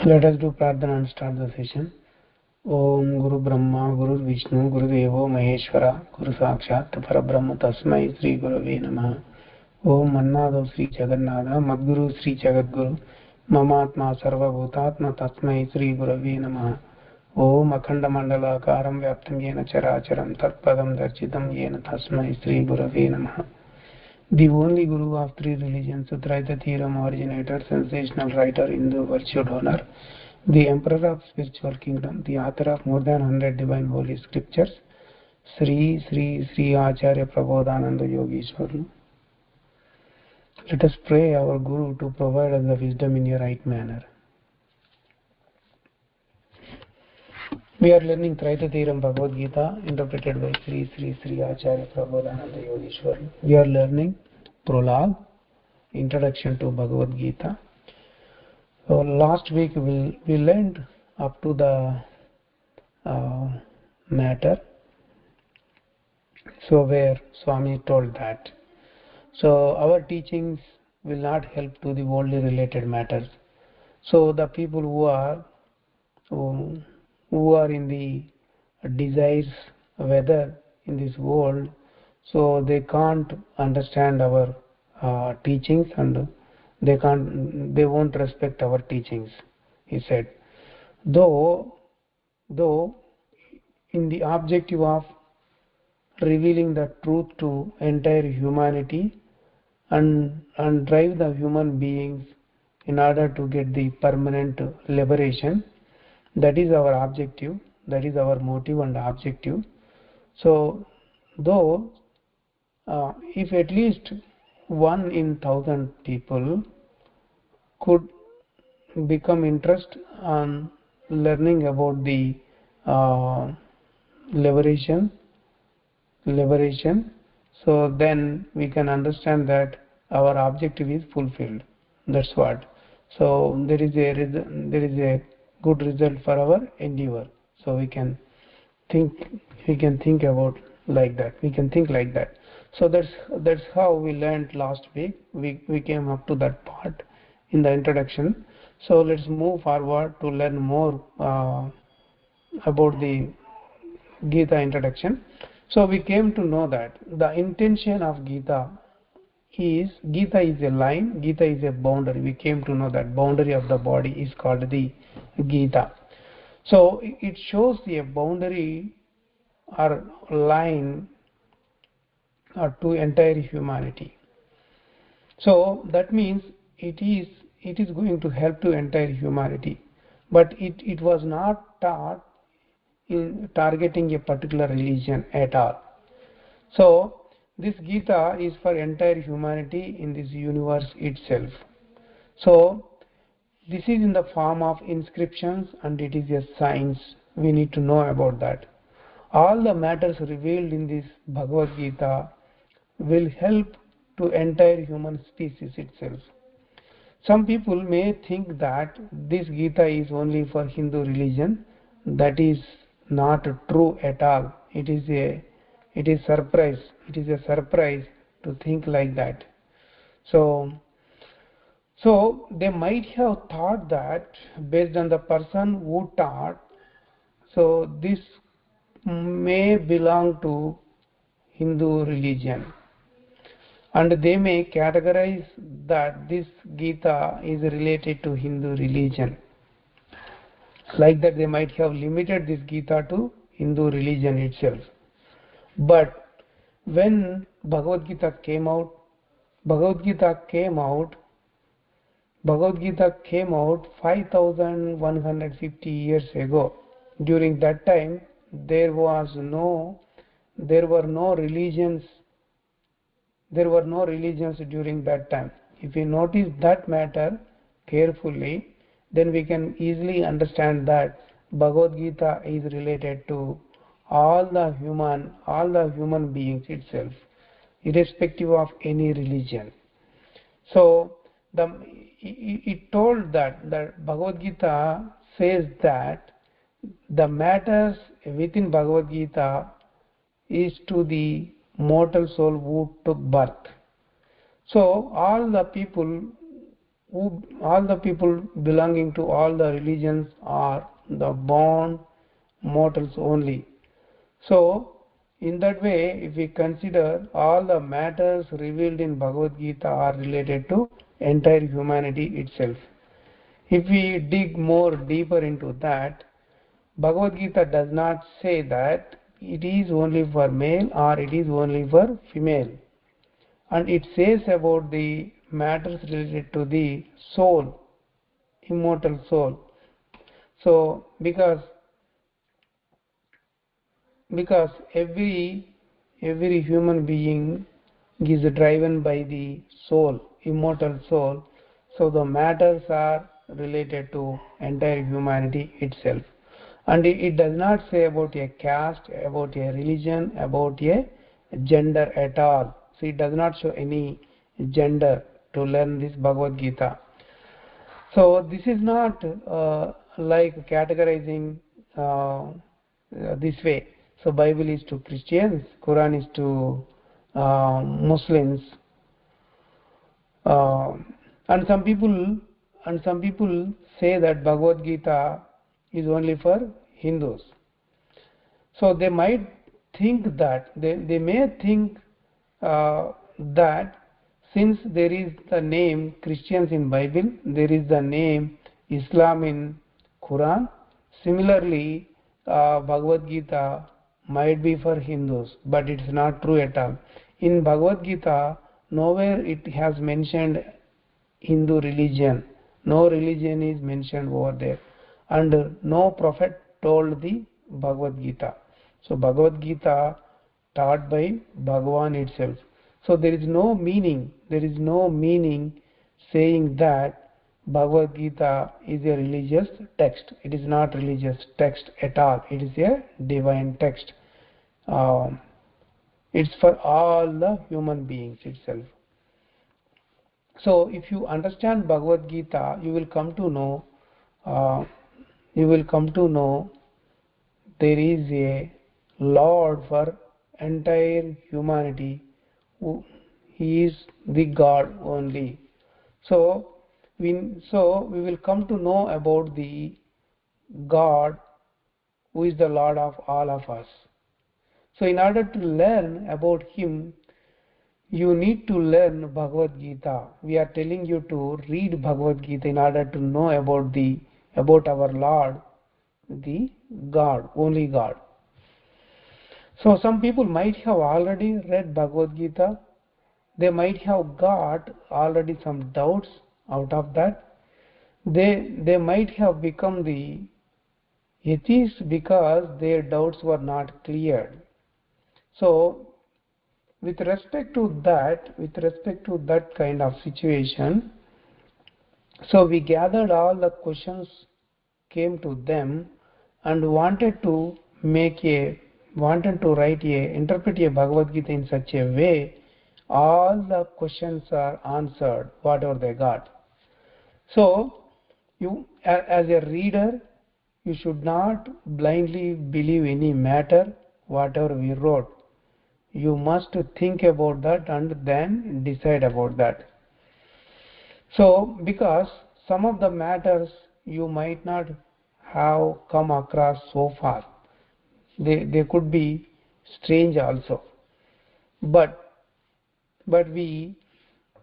Let us do Pradhana and start the session. Om Guru Brahma Guru Vishnu Guru Devo Maheshwara Guru Sakshat Parabrahma Tasmai Sri Gurave Namaha. Om Mannado Sri Jagannatha Madguru Sri Jagadguru Mamatma Sarva Bhutatma Tasmai Sri Gurave Namaha. Om Akhanda Mandala Karam Vyaptam Yena Characharam Tatpadam Darchitam Yena Tasmai Sri Gurave Namaha. The only Guru of three religions, Sutraita Theorem originator, sensational writer, Hindu virtue donor, the Emperor of Spiritual Kingdom, the author of more than 100 divine holy scriptures, Sri Acharya Prabodhananda Yogeshwar. Let us pray our Guru to provide us the wisdom in a right manner. We are learning Traita Theorem Bhagavad Gita, interpreted by Sri Acharya Prabodhananda Yogeshwar. We are learning Prologue, Introduction to Bhagavad Gita. So last week we learned up to the matter, so where Swami told that. So our teachings will not help to the worldly related matters. So the people who are in the desires whether in this world, so they can't understand our teachings, and they won't respect our teachings, he said. Though in the objective of revealing the truth to entire humanity and drive the human beings in order to get the permanent liberation, that is our objective, that is our motive and objective. So though if at least 1 in 1,000 people could become interest on learning about the uh, liberation, so then we can understand that our objective is fulfilled. That's what. So there is a good result for our endeavor. So we can think about like that. We can think like that. So that's how we learned last week. We came up to that part in the introduction. So let's move forward to learn more about the Gita introduction. So we came to know that the intention of Gita is a line, Gita is a boundary. We came to know that boundary of the body is called the Gita. So it shows a boundary or line to entire humanity. So that means it is going to help to entire humanity, but it was not taught in targeting a particular religion at all. So this Gita is for entire humanity in this universe itself. So this is in the form of inscriptions, and it is a science. We need to know about that. All the matters revealed in this Bhagavad Gita will help to entire human species itself. Some people may think that this Gita is only for Hindu religion. That is not true at all. It is surprise. It is a surprise to think like that. So they might have thought that based on the person who taught, so this may belong to Hindu religion, and they may categorize that this Gita is related to Hindu religion. Like that, they might have limited this Gita to Hindu religion itself. But when Bhagavad Gita came out 5,150 years ago. During that time, there were no religions. There were no religions during that time. If we notice that matter carefully, then we can easily understand that Bhagavad Gita is related to all the human beings itself, irrespective of any religion. So it told that Bhagavad Gita says that the matters within Bhagavad Gita is to the mortal soul who took birth. So all the people all the people belonging to all the religions are the born mortals only. So, in that way, if we consider all the matters revealed in Bhagavad Gita are related to entire humanity itself. If we dig more deeper into that, Bhagavad Gita does not say that it is only for male or it is only for female. And it says about the matters related to the soul, immortal soul. So, because every human being is driven by the soul, immortal soul, so the matters are related to entire humanity itself. And it does not say about a caste, about a religion, about a gender at all. So it does not show any gender to learn this Bhagavad Gita. So this is not like categorizing this way. So Bible is to Christians, Quran is to Muslims, uh, and some people say that Bhagavad Gita is only for Hindus. So they might think that they may think that since there is the name Christians in Bible, there is the name Islam in Quran. Similarly, Bhagavad Gita might be for Hindus, but it's not true at all. In Bhagavad Gita, nowhere it has mentioned Hindu religion. No religion is mentioned over there, and no prophet told the Bhagavad Gita. So Bhagavad Gita taught by Bhagavan itself. So there is no meaning. There is no meaning saying that Bhagavad Gita is a religious text. It is not religious text at all. It is a divine text. It's for all the human beings itself. So if you understand Bhagavad Gita, you will come to know uh, there is a Lord for entire humanity. He is the God only. So we will come to know about the God who is the Lord of all of us. So in order to learn about Him, you need to learn Bhagavad Gita. We are telling you to read Bhagavad Gita in order to know about our Lord, the God, only God. So some people might have already read Bhagavad Gita. They might have got already some doubts out of that. They might have become the atheists because their doubts were not cleared. So with respect to that kind of situation, so we gathered all the questions, came to them, and wanted to interpret a Bhagavad Gita in such a way all the questions are answered, whatever they got. So you as a reader, you should not blindly believe any matter whatever we wrote. You must think about that and then decide about that. So because some of the matters you might not have come across so far, they could be strange also, but we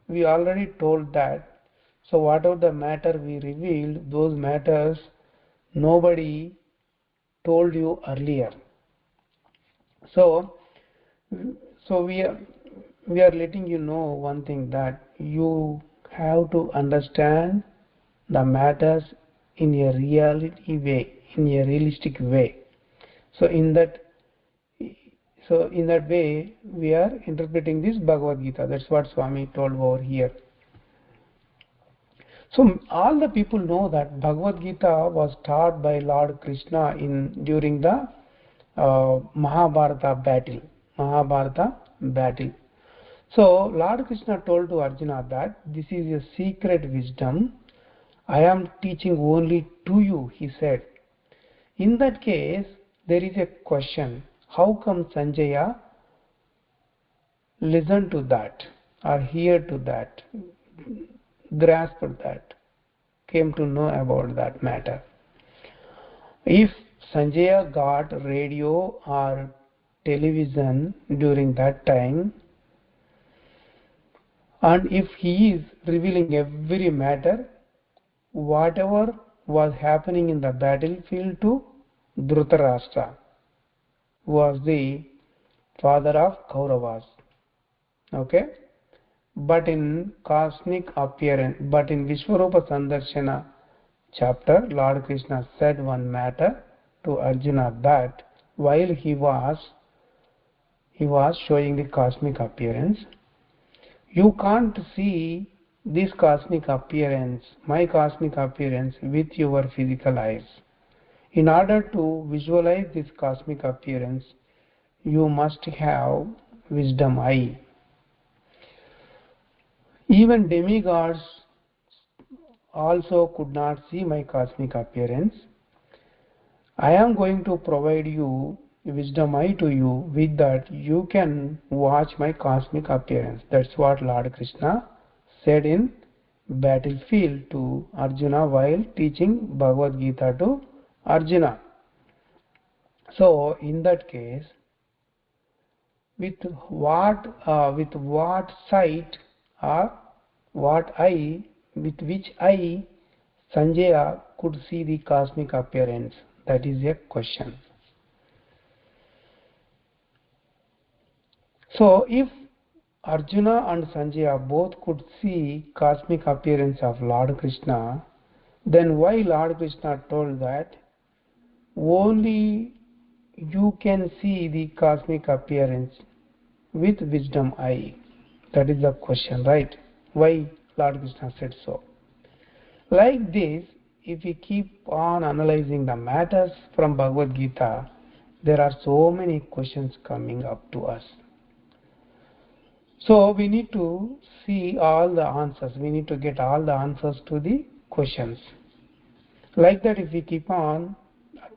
already told that. So whatever the matter we revealed, those matters nobody told you earlier. So we are letting you know one thing, that you have to understand the matters in a reality way, in a realistic way. So in that way we are interpreting this Bhagavad Gita. That's what Swami told over here. So all the people know that Bhagavad Gita was taught by Lord Krishna during the Mahabharata battle. So Lord Krishna told to Arjuna that this is a secret wisdom. I am teaching only to you, he said. In that case, there is a question. How come Sanjaya listened to that or hear to that? grasped that, came to know about that matter. If Sanjaya got radio or television during that time, and if he is revealing every matter, whatever was happening in the battlefield to Dhritarashtra, was the father of Kauravas. Okay? But in cosmic appearance, but in Vishwarupa Sandarshana chapter, Lord Krishna said one matter to Arjuna, that while he was showing the cosmic appearance, you can't see this cosmic appearance, my cosmic appearance, with your physical eyes. In order to visualize this cosmic appearance, you must have wisdom eye. Even demigods also could not see my cosmic appearance. I am going to provide you wisdom eye to you, with that you can watch my cosmic appearance. That's what Lord Krishna said in battlefield to Arjuna while teaching Bhagavad Gita to Arjuna. So in that case, with what sight or what eye, with which eye Sanjaya could see the cosmic appearance? That is a question. So if Arjuna and Sanjaya both could see cosmic appearance of Lord Krishna, then why Lord Krishna told that only you can see the cosmic appearance with wisdom eye? That is the question, right? Why Lord Krishna said so? Like this, if we keep on analyzing the matters from Bhagavad Gita, there are so many questions coming up to us. So we need to see all the answers. We need to get all the answers to the questions. Like that, if we keep on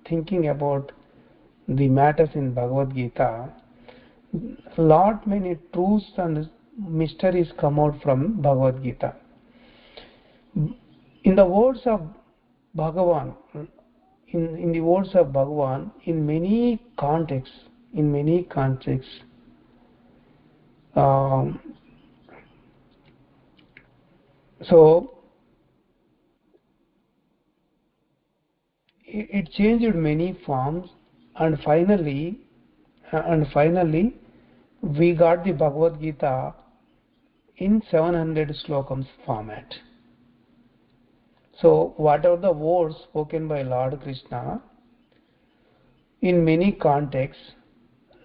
thinking about the matters in Bhagavad Gita, lot many truths and mysteries come out from Bhagavad Gita. In the words of Bhagavan, in the words of Bhagavan, in many contexts, so it changed many forms, and finally we got the Bhagavad Gita in 700 slokams format. So whatever the words spoken by Lord Krishna in many contexts,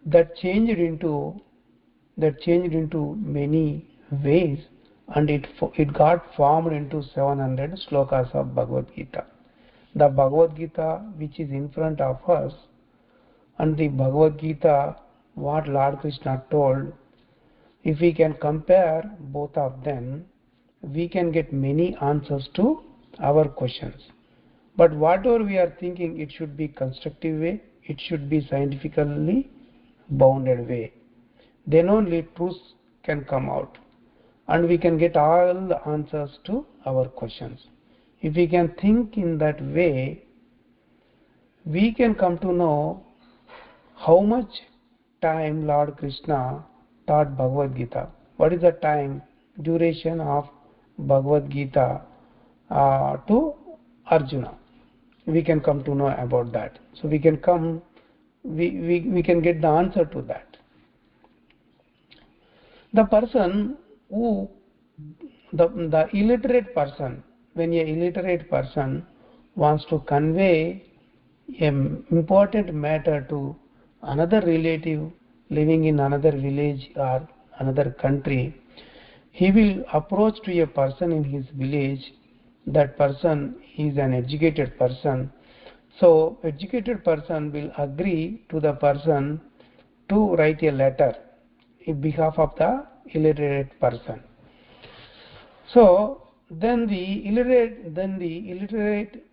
that changed into many ways, and it got formed into 700 slokas of Bhagavad Gita. The Bhagavad Gita which is in front of us and the Bhagavad Gita what Lord Krishna told, if we can compare both of them, we can get many answers to our questions. But whatever we are thinking, it should be constructive way, it should be scientifically bounded way. Then only truths can come out and we can get all the answers to our questions. If we can think in that way, we can come to know how much time Lord Krishna taught Bhagavad Gita. What is the time duration of Bhagavad Gita to Arjuna? We can come to know about that. So we can get the answer to that. The person who, the illiterate person, when a illiterate person wants to convey an important matter to another relative living in another village or another country, he will approach to a person in his village. That person is an educated person. So educated person will agree to the person to write a letter in behalf of the illiterate person. So then the illiterate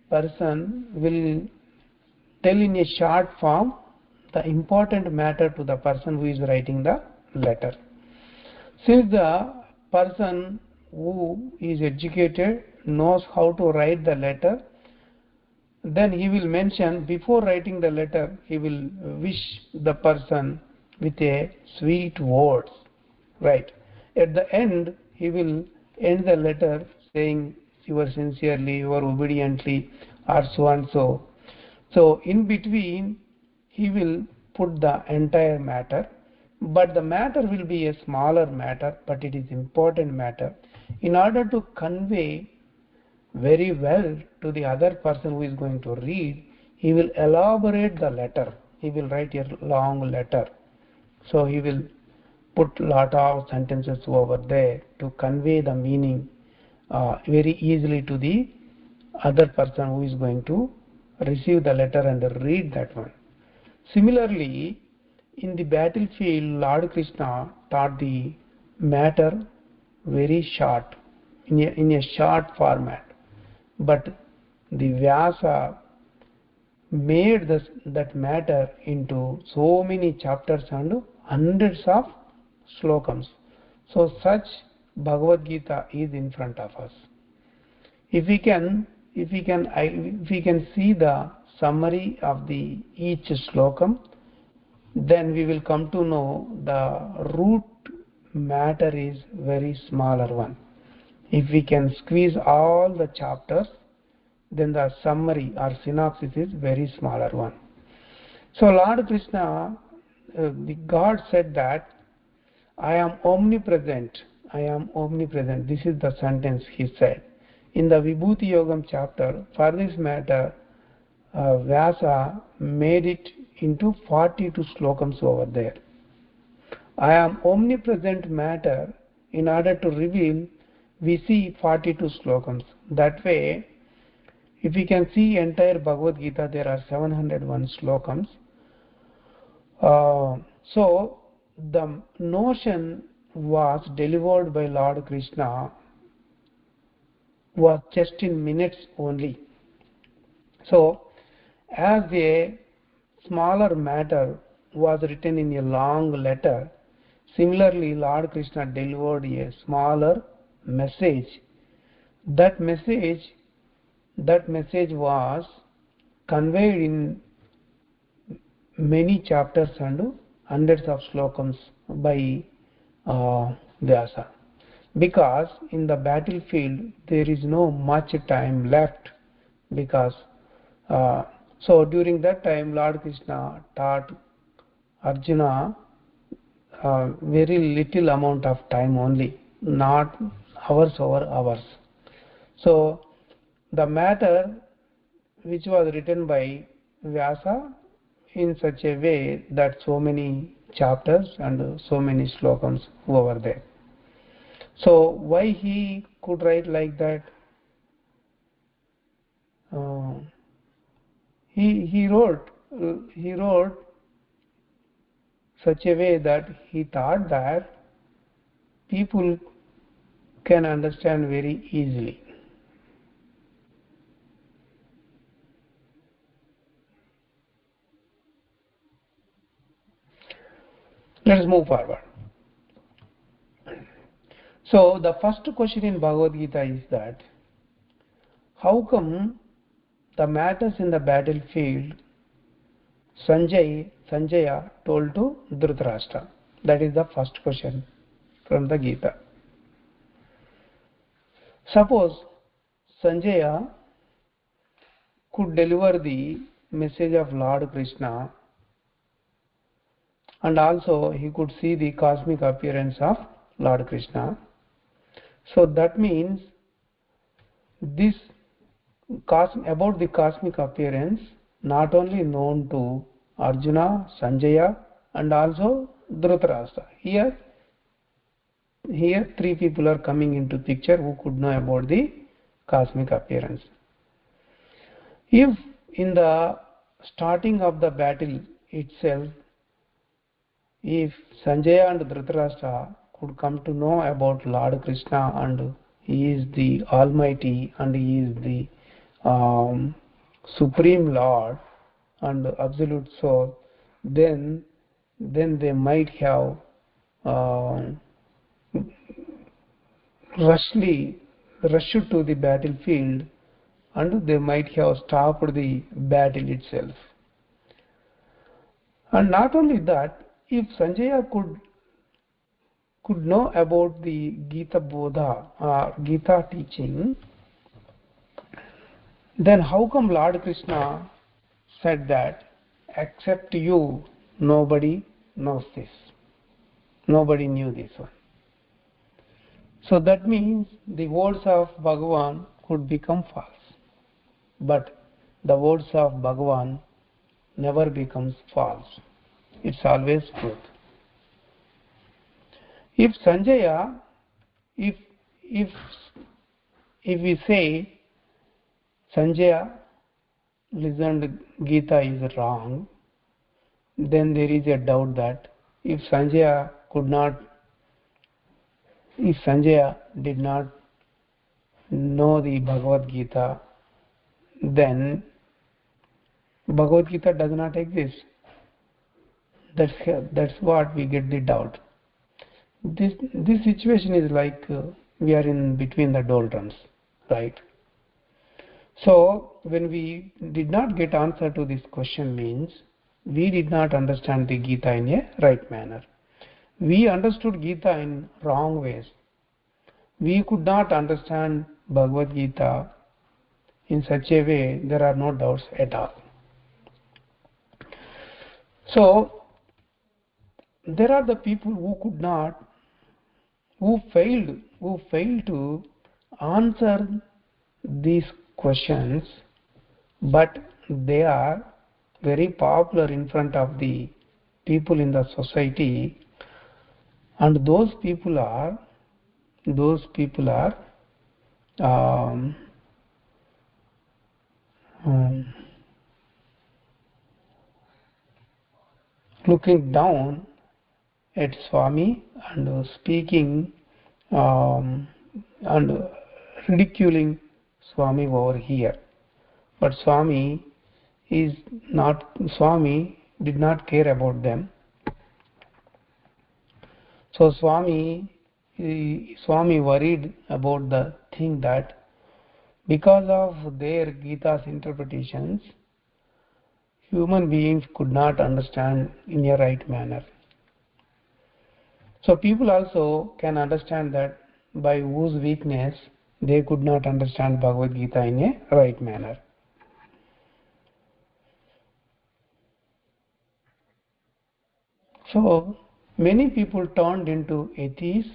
person will tell in a short form the important matter to the person who is writing the letter. Since the person who is educated, knows how to write the letter, then he will mention before writing the letter, he will wish the person with a sweet words, right? At the end, he will end the letter saying, yours sincerely, yours obediently, or so and so. So in between, he will put the entire matter, but the matter will be a smaller matter, but it is important matter. In order to convey very well to the other person who is going to read, he will elaborate the letter. He will write a long letter. So he will put lot of sentences over there to convey the meaning very easily to the other person who is going to receive the letter and read that one. Similarly, in the battlefield, Lord Krishna taught the matter very short, in a short format. But the Vyasa made that matter into so many chapters and hundreds of slokams. So such Bhagavad Gita is in front of us. If we can see the summary of the each slokam, then we will come to know the root matter is very smaller one. If we can squeeze all the chapters, then the summary or synopsis is very smaller one. So Lord Krishna, the God said that I am omnipresent. I am omnipresent. This is the sentence he said. In the Vibhuti Yogam chapter, for this matter, Vyasa made it into 42 slokams over there. I am omnipresent matter. In order to reveal, we see 42 slokams. That way, if we can see entire Bhagavad Gita, there are 701 slokams. So the notion was delivered by Lord Krishna was just in minutes only. So as a smaller matter was written in a long letter, similarly Lord Krishna delivered a smaller message. That message was conveyed in many chapters and hundreds of slokams by Vyasa. Because in the battlefield there is no much time left, because so during that time Lord Krishna taught Arjuna very little amount of time only, not hours over hours. So the matter which was written by Vyasa in such a way that so many chapters and so many slokams over there. So why he could write like that? He wrote such a way that he thought that people can understand very easily. Let us move forward. So the first question in Bhagavad Gita is that how come the matters in the battlefield Sanjaya told to Dhritarashtra? That is the first question from the Gita. Suppose Sanjaya could deliver the message of Lord Krishna, and also he could see the cosmic appearance of Lord Krishna. So that means this about the cosmic appearance not only known to Arjuna, Sanjaya and also Dhritarashtra. Here three people are coming into picture who could know about the cosmic appearance. If in the starting of the battle itself, if Sanjaya and Dhritarashtra could come to know about Lord Krishna and he is the Almighty and he is the Supreme Lord and Absolute Soul, then they might have rushed to the battlefield, and they might have stopped the battle itself. And not only that, if Sanjaya could know about the Gita Bodha, Gita teaching, then how come Lord Krishna said that except you, nobody knows this, nobody knew this one? So that means the words of Bhagavan could become false, but the words of Bhagavan never becomes false. It's always truth. If Sanjaya, if if if we say Sanjaya listened Gita is wrong, then there is a doubt that if Sanjaya if Sanjaya did not know the Bhagavad Gita, then Bhagavad Gita does not exist. That's what we get the doubt. This situation is like we are in between the doldrums, right? So when we did not get answer to this question means we did not understand the Gita in a right manner. We understood Gita in wrong ways. We could not understand Bhagavad Gita in such a way there are no doubts at all. So there are the people who could not, who failed to answer these questions, but they are very popular in front of the people in the society, and those people are um, um, looking down at Swami and speaking and ridiculing Swami over here. But Swami did not care about them. So Swami worried about the thing that because of their Gita's interpretations, human beings could not understand in a right manner. So people also can understand that by whose weakness they could not understand Bhagavad Gita in a right manner. So many people turned into atheists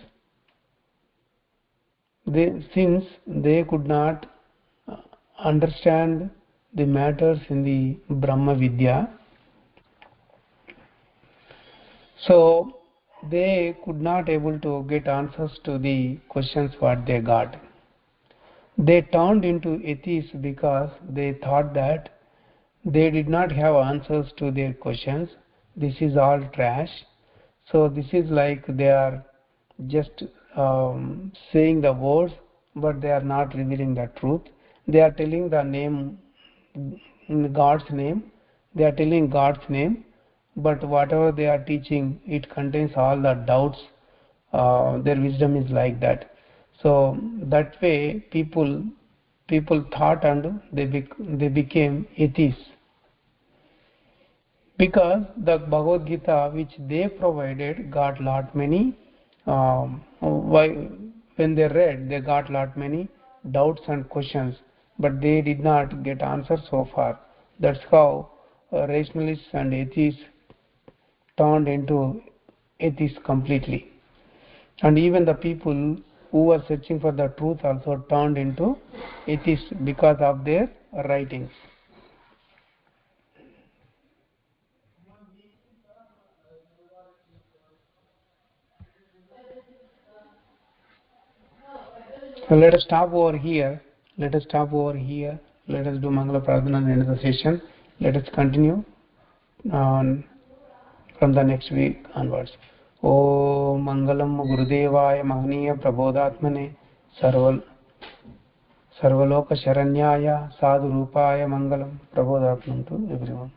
since they could not understand the matters in the Brahma Vidya. So they could not able to get answers to the questions what they got. They turned into atheists because they thought that they did not have answers to their questions. This is all trash. So this is like they are just saying the words, but they are not revealing the truth. They are telling the name, God's name. They are telling God's name, but whatever they are teaching, it contains all the doubts. Their wisdom is like that. So that way, people thought and they became atheists. Because the Bhagavad Gita which they provided got lot many when they read they got lot many doubts and questions, but they did not get answers so far. That's how rationalists and atheists turned into atheists completely, and even the people who were searching for the truth also turned into atheists because of their writings. So let us stop over here. Let us stop over here. Let us do Mangala Pradhana and end the session. Let us continue from the next week onwards. Om Mangalam Gurudevaya Mahaniya Prabodhatmane Sarvaloka Sharanyaya Sadhu Rupaya Mangalam Prabodhatmam to everyone.